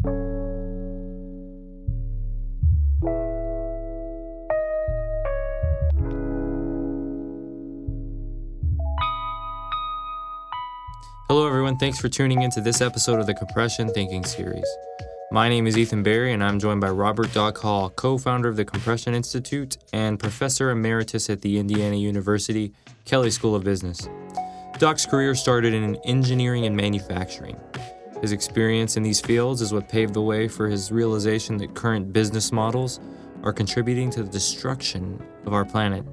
Hello everyone, thanks for tuning into this episode of the Compression Thinking series. My name is Ethan Berry and I'm joined by Robert Doc Hall, co-founder of the Compression Institute and professor emeritus at the Indiana University Kelley School of Business. Doc's career started in engineering and manufacturing. His experience in these fields is what paved the way for his realization that current business models are contributing to the destruction of our planet.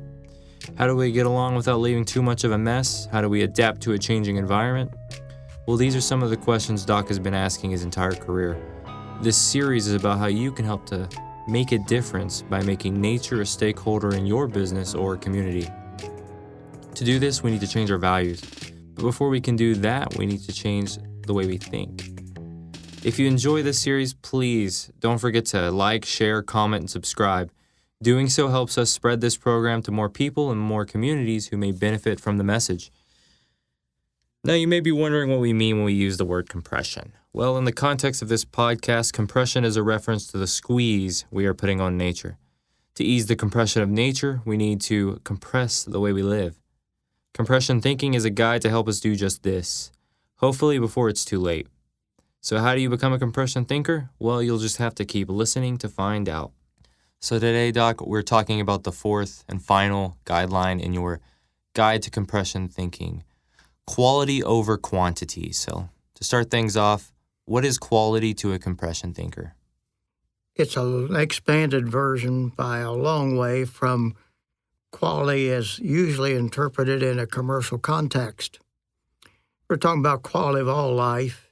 How do we get along without leaving too much of a mess? How do we adapt to a changing environment? Well, these are some of the questions Doc has been asking his entire career. This series is about how you can help to make a difference by making nature a stakeholder in your business or community. To do this, we need to change our values. But before we can do that, we need to change the way we think. If you enjoy this series, please don't forget to like, share, comment, and subscribe. Doing so helps us spread this program to more people and more communities who may benefit from the message. Now, you may be wondering what we mean when we use the word compression. Well, in the context of this podcast, compression is a reference to the squeeze we are putting on nature. To ease the compression of nature, we need to compress the way we live. Compression thinking is a guide to help us do just this, hopefully before it's too late. So how do you become a compression thinker? Well, you'll just have to keep listening to find out. So today, Doc, we're talking about the fourth and final guideline in your Guide to Compression Thinking. Quality over quantity. So to start things off, what is quality to a compression thinker? It's an expanded version by a long way from quality as usually interpreted in a commercial context. We're talking about quality of all life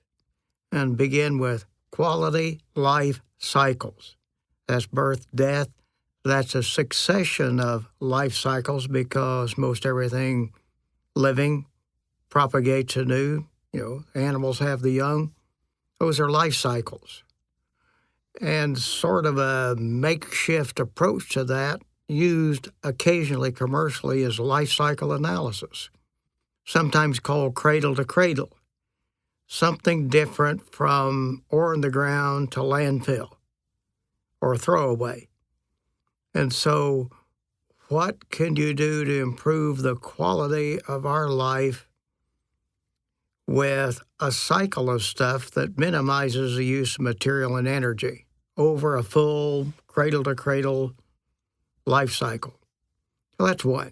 and begin with quality life cycles. That's birth, death. That's a succession of life cycles because most everything living propagates anew. Animals have the young. Those are life cycles. And sort of a makeshift approach to that, used occasionally commercially, is life cycle analysis, sometimes called cradle to cradle, something different from ore in the ground to landfill or throwaway. And so what can you do to improve the quality of our life with a cycle of stuff that minimizes the use of material and energy over a full cradle-to-cradle life cycle? Well, that's one.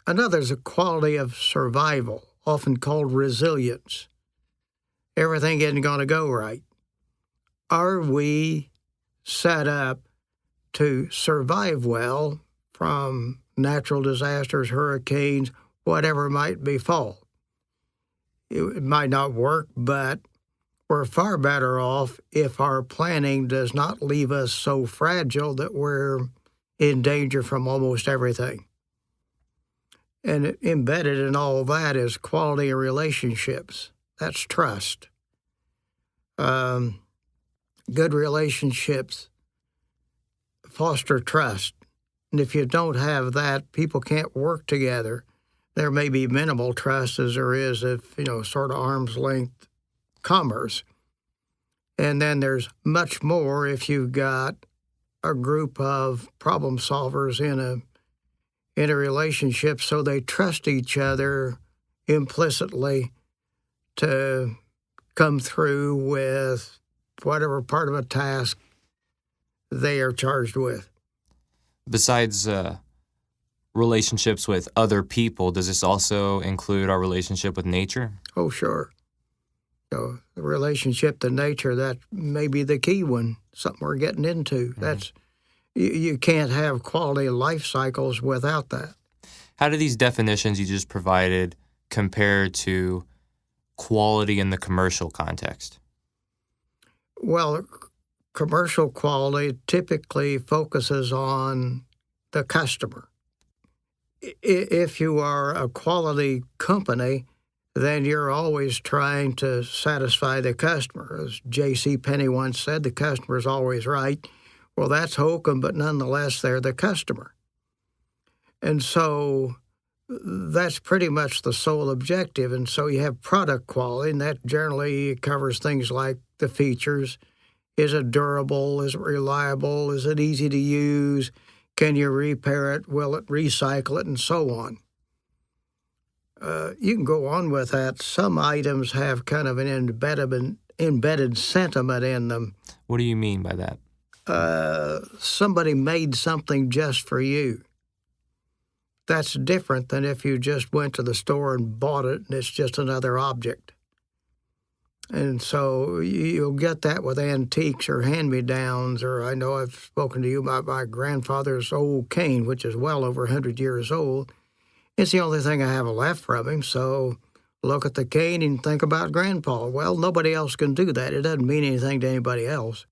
Another is a quality of survival, often called resilience. Everything isn't going to go right. Are we set up to survive well from natural disasters, hurricanes, whatever might befall? It might not work, but we're far better off if our planning does not leave us so fragile that we're in danger from almost everything. And embedded in all that is quality of relationships. That's trust. Good relationships foster trust. And if you don't have that, people can't work together. There may be minimal trust as there is if, sort of arm's length commerce. And then there's much more if you've got a group of problem solvers in a relationship so they trust each other implicitly to come through with whatever part of a task they are charged with. Besides relationships with other people, does this also include our relationship with nature? Oh, sure. The relationship to nature, that may be the key one, something we're getting into. Mm-hmm. That's you can't have quality life cycles without that. How do these definitions you just provided compare to quality in the commercial context? Well, commercial quality typically focuses on the customer. If you are a quality company, then you're always trying to satisfy the customer. As J.C. Penney once said, the customer is always right. Well, that's hokum, but nonetheless, they're the customer. And so that's pretty much the sole objective. And so you have product quality, and that generally covers things like the features. Is it durable? Is it reliable? Is it easy to use? Can you repair it? Will it recycle it? And so on. You can go on with that. Some items have kind of an embedded sentiment in them. What do you mean by that? Somebody made something just for you. That's different than if you just went to the store and bought it and it's just another object. And so you'll get that with antiques or hand-me-downs, or I know I've spoken to you about my grandfather's old cane, which is well over 100 years old. It's the only thing I have left from him, so look at the cane and think about Grandpa. Well, nobody else can do that. It doesn't mean anything to anybody else.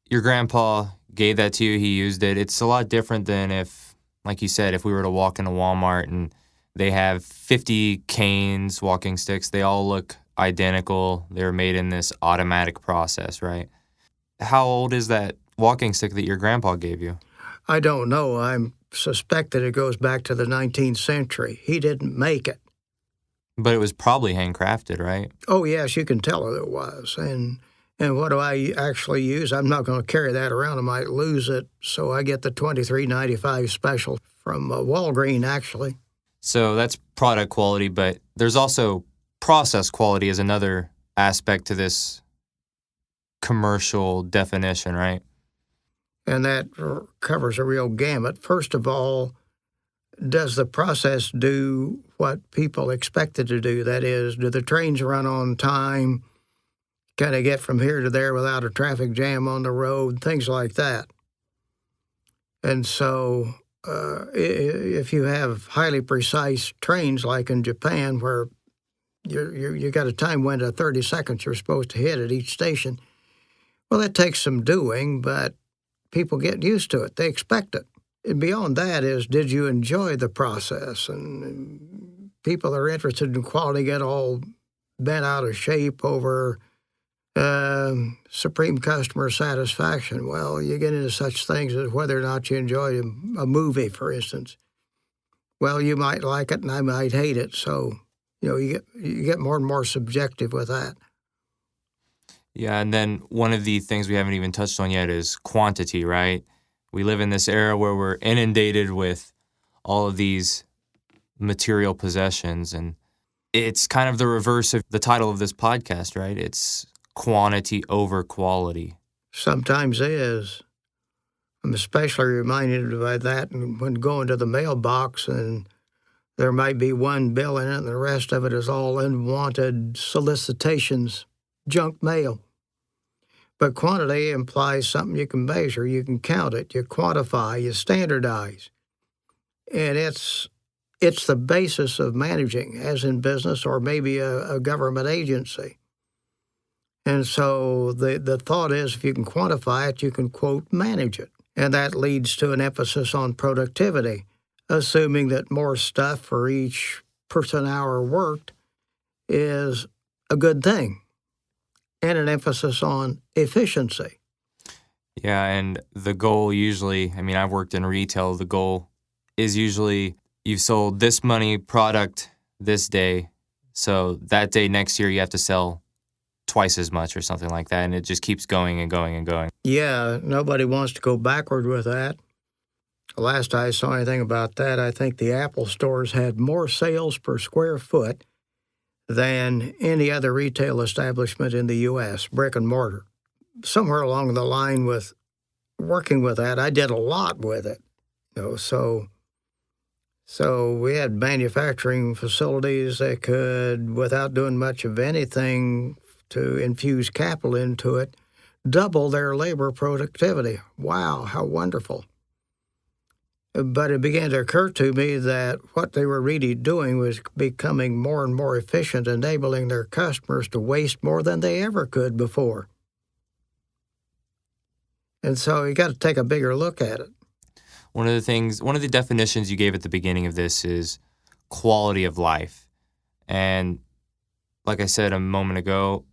Your grandpa gave that to you, he used it. It's a lot different than if, like you said, if we were to walk into Walmart and they have 50 canes, walking sticks, they all look identical. They were made in this automatic process, right? How old is that walking stick that your grandpa gave you? I don't know. I suspect that it goes back to the 19th century. He didn't make it. But it was probably handcrafted, right? Oh, yes, you can tell it was. And what do I actually use? I'm not going to carry that around. I might lose it. So I get the $23.95 special from Walgreens, actually. So that's product quality, but there's also process quality as another aspect to this commercial definition, right? And that covers a real gamut. First of all, does the process do what people expect it to do? That is, do the trains run on time? Can I get from here to there without a traffic jam on the road? Things like that. And so if you have highly precise trains like in Japan where you got a time window of 30 seconds you're supposed to hit at each station, well, that takes some doing, but people get used to it. They expect it. And beyond that is, did you enjoy the process? And people that are interested in quality get all bent out of shape over supreme customer satisfaction. Well, you get into such things as whether or not you enjoy a movie, for instance. Well, you might like it and I might hate it. So, you get more and more subjective with that. Yeah, and then one of the things we haven't even touched on yet is quantity, right? We live in this era where we're inundated with all of these material possessions, and it's kind of the reverse of the title of this podcast, right? It's quantity over quality. Sometimes is. I'm especially reminded of that when going to the mailbox and there might be one bill in it and the rest of it is all unwanted solicitations, junk mail. But quantity implies something you can measure, you can count it, you quantify, you standardize. And it's the basis of managing, as in business or maybe a government agency. And so the thought is if you can quantify it, you can, quote, manage it. And that leads to an emphasis on productivity, assuming that more stuff for each person hour worked is a good thing, and an emphasis on efficiency. Yeah, and the goal usually, I've worked in retail, the goal is usually you've sold this many product this day, so that day next year you have to sell twice as much or something like that, and it just keeps going and going and going. Yeah, nobody wants to go backward with that. Last I saw anything about that, I think the Apple stores had more sales per square foot than any other retail establishment in the U.S., brick and mortar. Somewhere along the line with working with that, I did a lot with it. So we had manufacturing facilities that could, without doing much of anything to infuse capital into it, double their labor productivity. Wow, how wonderful. But it began to occur to me that what they were really doing was becoming more and more efficient, enabling their customers to waste more than they ever could before. And so you got to take a bigger look at it. One of the definitions you gave at the beginning of this is quality of life. And like I said a moment ago,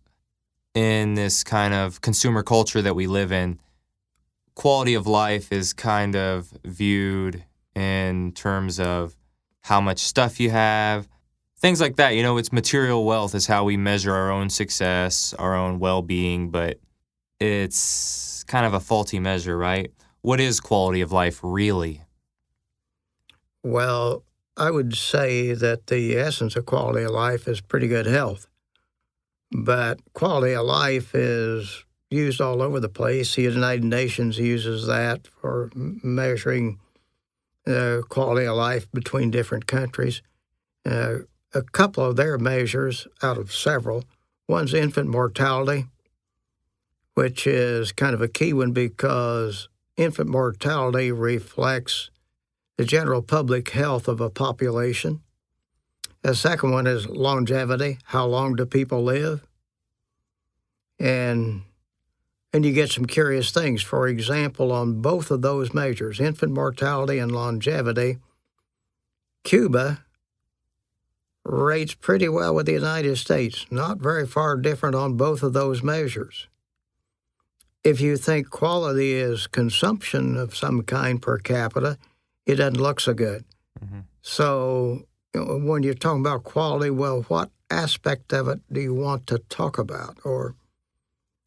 in this kind of consumer culture that we live in, quality of life is kind of viewed in terms of how much stuff you have, things like that. It's material wealth is how we measure our own success, our own well-being, but it's kind of a faulty measure, right? What is quality of life really? Well, I would say that the essence of quality of life is pretty good health. But quality of life is used all over the place. The United Nations uses that for measuring quality of life between different countries. A couple of their measures out of several. One's infant mortality, which is kind of a key one because infant mortality reflects the general public health of a population. The second one is longevity. How long do people live? And you get some curious things. For example, on both of those measures, infant mortality and longevity, Cuba rates pretty well with the United States, not very far different on both of those measures. If you think quality is consumption of some kind per capita, it doesn't look so good. Mm-hmm. So when you're talking about quality, well, what aspect of it do you want to talk about? Or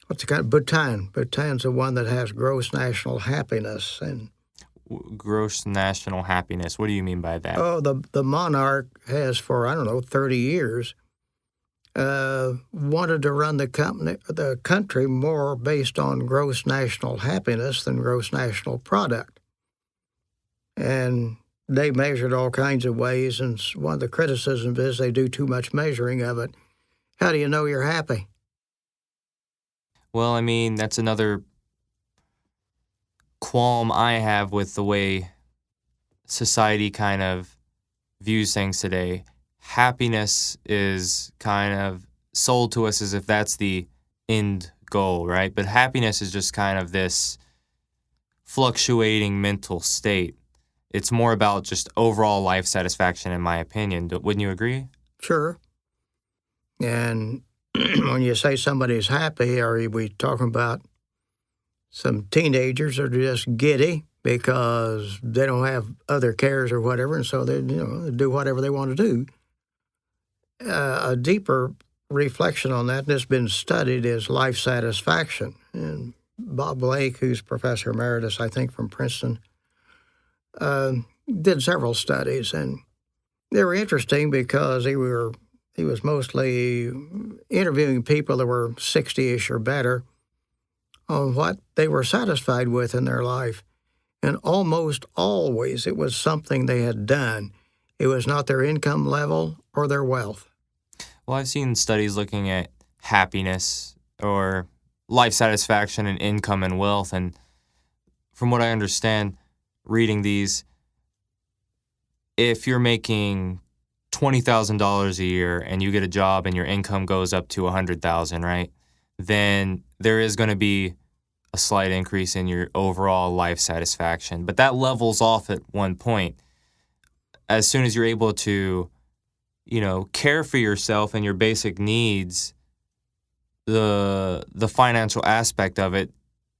what's the kind of Bhutan? Bhutan's the one that has gross national happiness. And Gross national happiness. What do you mean by that? oh, the monarch has for, 30 years wanted to run the country more based on gross national happiness than gross national product. And they measured all kinds of ways, and one of the criticisms is they do too much measuring of it. How do you know you're happy? Well, I mean, that's another qualm I have with the way society kind of views things today. Happiness is kind of sold to us as if that's the end goal, right? But happiness is just kind of this fluctuating mental state. It's more about just overall life satisfaction, in my opinion. Wouldn't you agree? Sure. And when you say somebody's happy, are we talking about some teenagers that are just giddy because they don't have other cares or whatever, and so they do whatever they want to do? A deeper reflection on that, and it's been studied, is life satisfaction. And Bob Blake, who's professor emeritus, I think, from Princeton, did several studies, and they were interesting because he was mostly interviewing people that were 60-ish or better on what they were satisfied with in their life. And almost always it was something they had done. It was not their income level or their wealth. Well, I've seen studies looking at happiness or life satisfaction and income and wealth. And from what I understand, reading these, if you're making $20,000 a year and you get a job and your income goes up to $100,000, right? Then there is going to be a slight increase in your overall life satisfaction. But that levels off at one point. As soon as you're able to, care for yourself and your basic needs, the financial aspect of it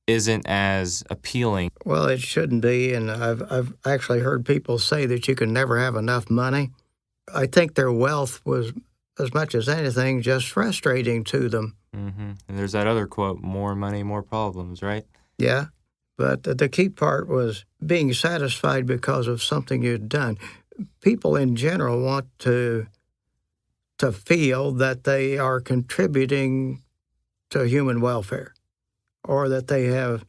isn't as appealing. Well, it shouldn't be, and I've actually heard people say that you can never have enough money. I think their wealth was, as much as anything, just frustrating to them. Mm-hmm. And there's that other quote, more money, more problems, right? Yeah, but the key part was being satisfied because of something you'd done. People in general want to feel that they are contributing to human welfare, or that they have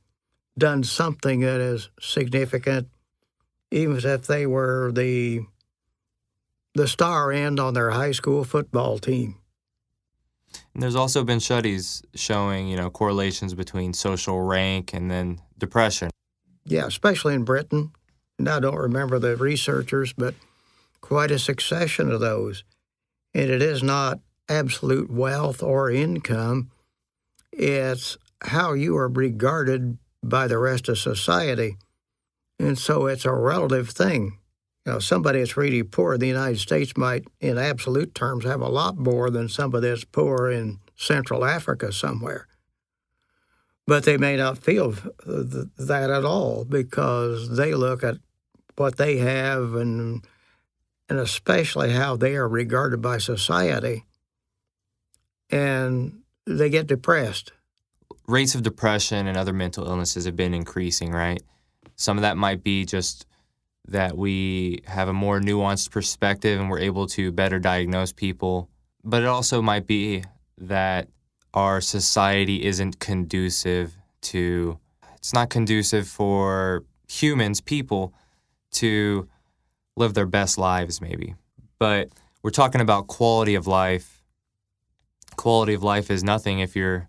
done something that is significant, even if they were the star end on their high school football team. And there's also been studies showing, correlations between social rank and then depression. Yeah, especially in Britain. And I don't remember the researchers, but quite a succession of those. And it is not absolute wealth or income. It's how you are regarded by the rest of society. And so it's a relative thing. Somebody that's really poor in the United States might, in absolute terms, have a lot more than somebody that's poor in Central Africa somewhere. But they may not feel that at all because they look at what they have and and especially how they are regarded by society, and they get depressed. Rates of depression and other mental illnesses have been increasing, right? Some of that might be just that we have a more nuanced perspective and we're able to better diagnose people. But it also might be that our society isn't conducive to, it's not conducive for humans, people, to live their best lives, maybe. But we're talking about quality of life. Quality of life is nothing if your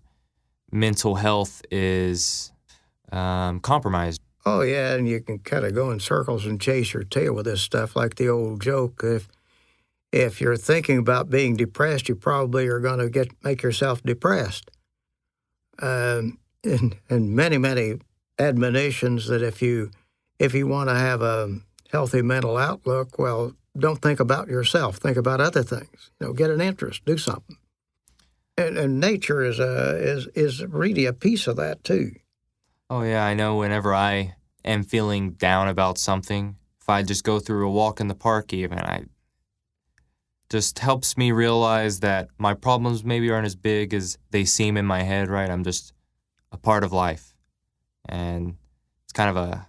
mental health is compromised. Oh, yeah, and you can kind of go in circles and chase your tail with this stuff, like the old joke. If you're thinking about being depressed, you probably are going to make yourself depressed. And many, many admonitions that if you want to have a healthy mental outlook, well, don't think about yourself. Think about other things. Get an interest. Do something. And nature is really a piece of that too. Oh, yeah, I know whenever I am feeling down about something, if I just go through a walk in the park even, just helps me realize that my problems maybe aren't as big as they seem in my head, right? I'm just a part of life. And it's kind of a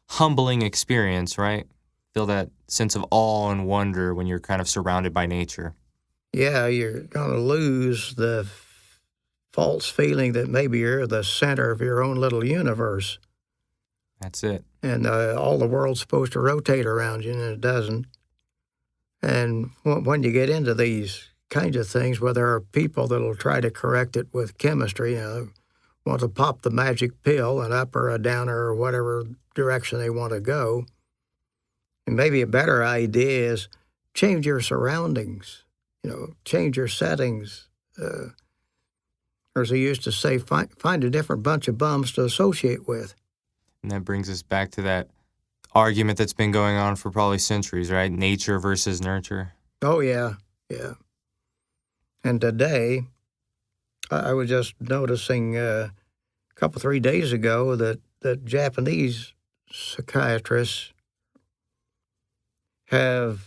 humbling experience, right? Feel that sense of awe and wonder when you're kind of surrounded by nature. Yeah, you're going to lose the false feeling that maybe you're the center of your own little universe. That's it. And all the world's supposed to rotate around you, and it doesn't. And when you get into these kinds of things, where there are people that will try to correct it with chemistry, want to pop the magic pill, an up or a downer or whatever direction they want to go. And maybe a better idea is change your surroundings. Change your settings. Or as they used to say, find a different bunch of bums to associate with. And that brings us back to that argument that's been going on for probably centuries, right? Nature versus nurture. Oh, yeah, yeah. And today, I was just noticing a couple, 3 days ago that Japanese psychiatrists have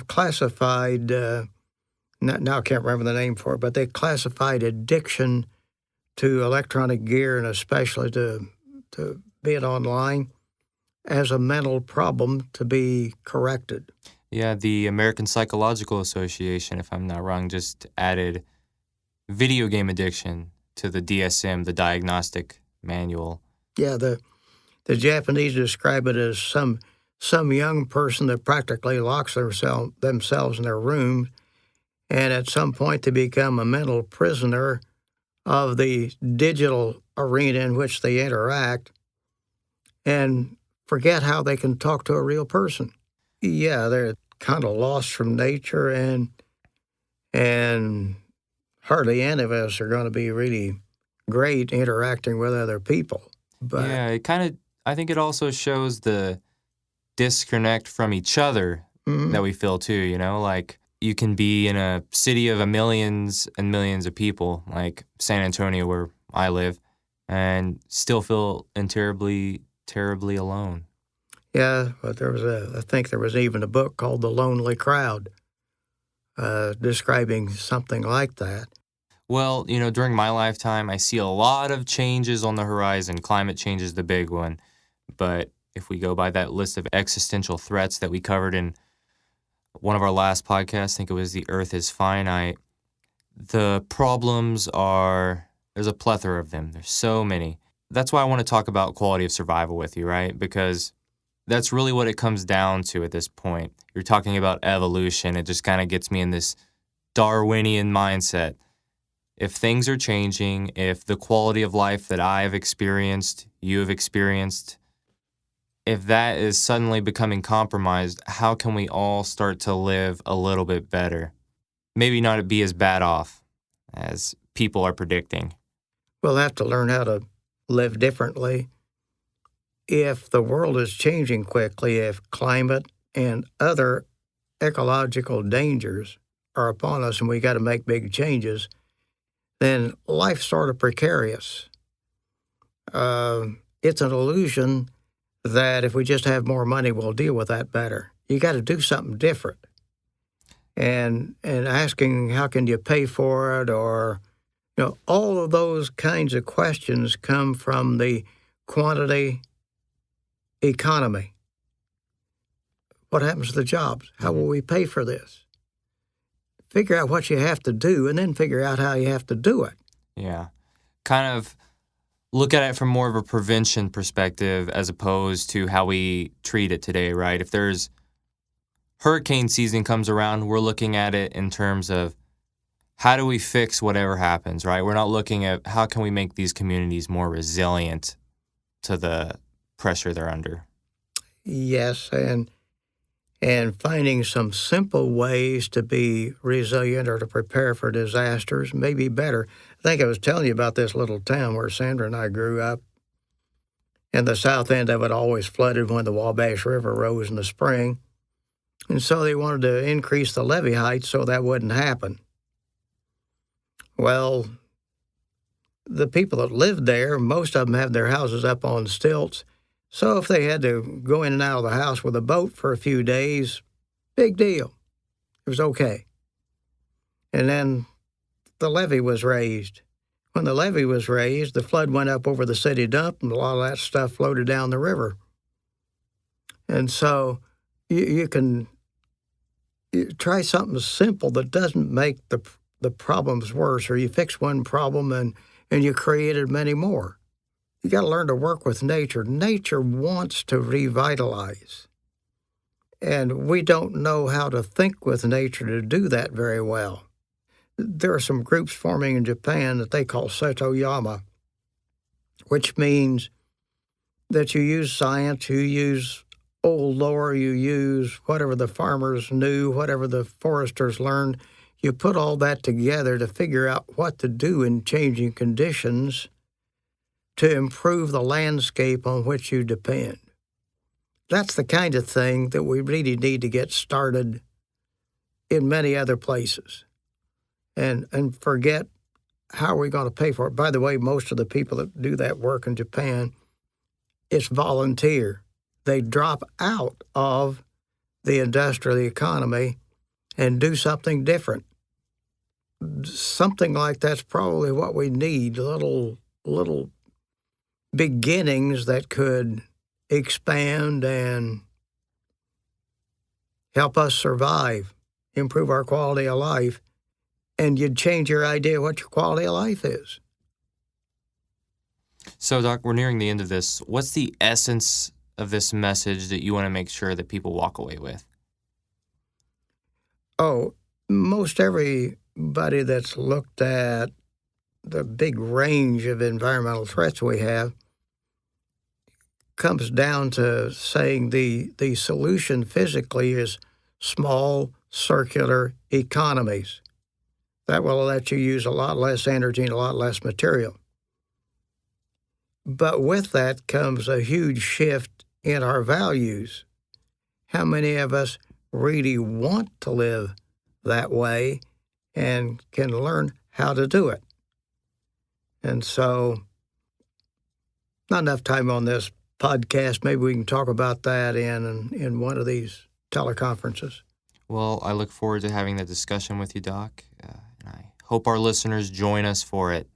classified, now I can't remember the name for it, but they classified addiction to electronic gear and especially to be it online as a mental problem to be corrected. Yeah, the American Psychological Association, if I'm not wrong, just added video game addiction to the DSM, the diagnostic manual. Yeah, the Japanese describe it as some young person that practically locks themselves in their room, and at some point they become a mental prisoner of the digital arena in which they interact and forget how they can talk to a real person. Yeah, they're kind of lost from nature, and hardly any of us are going to be really great interacting with other people. But yeah, I think it also shows the disconnect from each other that we feel too, like you can be in a city of millions and millions of people, like San Antonio where I live, and still feel terribly, terribly alone. Yeah, but I think there was even a book called The Lonely Crowd describing something like that. Well, during my lifetime, I see a lot of changes on the horizon. Climate change is the big one. But if we go by that list of existential threats that we covered in one of our last podcasts, I think it was The Earth is Finite, the problems there's a plethora of them. There's so many. That's why I want to talk about quality of survival with you, right? Because that's really what it comes down to at this point. You're talking about evolution. It just kind of gets me in this Darwinian mindset. If things are changing, if the quality of life that I have experienced, you have experienced, if that is suddenly becoming compromised, how can we all start to live a little bit better? Maybe not be as bad off as people are predicting. We'll have to learn how to live differently. If the world is changing quickly, if climate and other ecological dangers are upon us and we got to make big changes, then life's sort of precarious. It's an illusion that if we just have more money, we'll deal with that better. you got to do something different. And asking how can you pay for it, or all of those kinds of questions come from the quantity economy. What happens to the jobs? How will we pay for this? Figure out what you have to do, and then figure out how you have to do it. Yeah. Kind of look at it from more of a prevention perspective as opposed to how we treat it today, right? If there's hurricane season comes around, we're looking at it in terms of how do we fix whatever happens, right? We're not looking at how can we make these communities more resilient to the pressure they're under. Yes, and finding some simple ways to be resilient or to prepare for disasters may be better. I think I was telling you about this little town where Sandra and I grew up, and the south end of it always flooded when the Wabash River rose in the spring. And so they wanted to increase the levee height so that wouldn't happen. Well, the people that lived there, most of them have their houses up on stilts. So if they had to go in and out of the house with a boat for a few days, big deal. It was okay. And then the levee was raised. When the levee was raised, the flood went up over the city dump, and a lot of that stuff floated down the river. And so you can try something simple that doesn't make the problems worse, or you fix one problem and you created many more. You got to learn to work with nature. Nature wants to revitalize. And we don't know how to think with nature to do that very well. There are some groups forming in Japan that they call Setoyama, which means that you use science, you use old lore, you use whatever the farmers knew, whatever the foresters learned. You put all that together to figure out what to do in changing conditions to improve the landscape on which you depend. That's the kind of thing that we really need to get started in many other places. And forget how are we going to pay for it. By the way, most of the people that do that work in Japan, it's volunteer. They drop out of the industrial economy and do something different. Something like that's probably what we need, little beginnings that could expand and help us survive, improve our quality of life, and you'd change your idea of what your quality of life is. So, Doc, we're nearing the end of this. What's the essence of this message that you want to make sure that people walk away with? Oh, most everybody that's looked at the big range of environmental threats we have comes down to saying the solution physically is small circular economies. That will let you use a lot less energy and a lot less material. But with that comes a huge shift in our values. How many of us really want to live that way and can learn how to do it? And so, not enough time on this podcast. Maybe we can talk about that in one of these teleconferences. Well, I look forward to having that discussion with you, Doc, and I hope our listeners join us for it.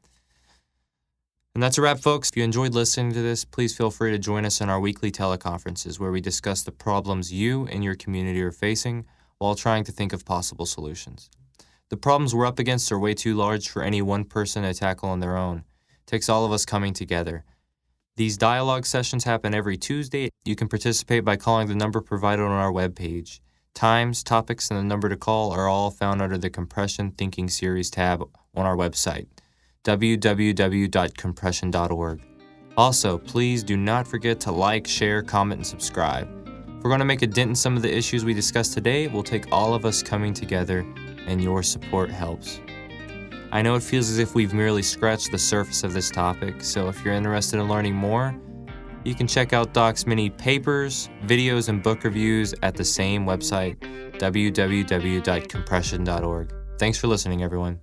And that's a wrap, folks. If you enjoyed listening to this, please feel free to join us in our weekly teleconferences where we discuss the problems you and your community are facing while trying to think of possible solutions. The problems we're up against are way too large for any one person to tackle on their own. It takes all of us coming together. These dialogue sessions happen every Tuesday. You can participate by calling the number provided on our webpage. Times, topics, and the number to call are all found under the Compression Thinking Series tab on our website, www.compression.org. Also, please do not forget to like, share, comment, and subscribe. If we're going to make a dent in some of the issues we discussed today, it will take all of us coming together, and your support helps. I know it feels as if we've merely scratched the surface of this topic, so if you're interested in learning more, you can check out Doc's many papers, videos, and book reviews at the same website, www.compression.org. Thanks for listening, everyone.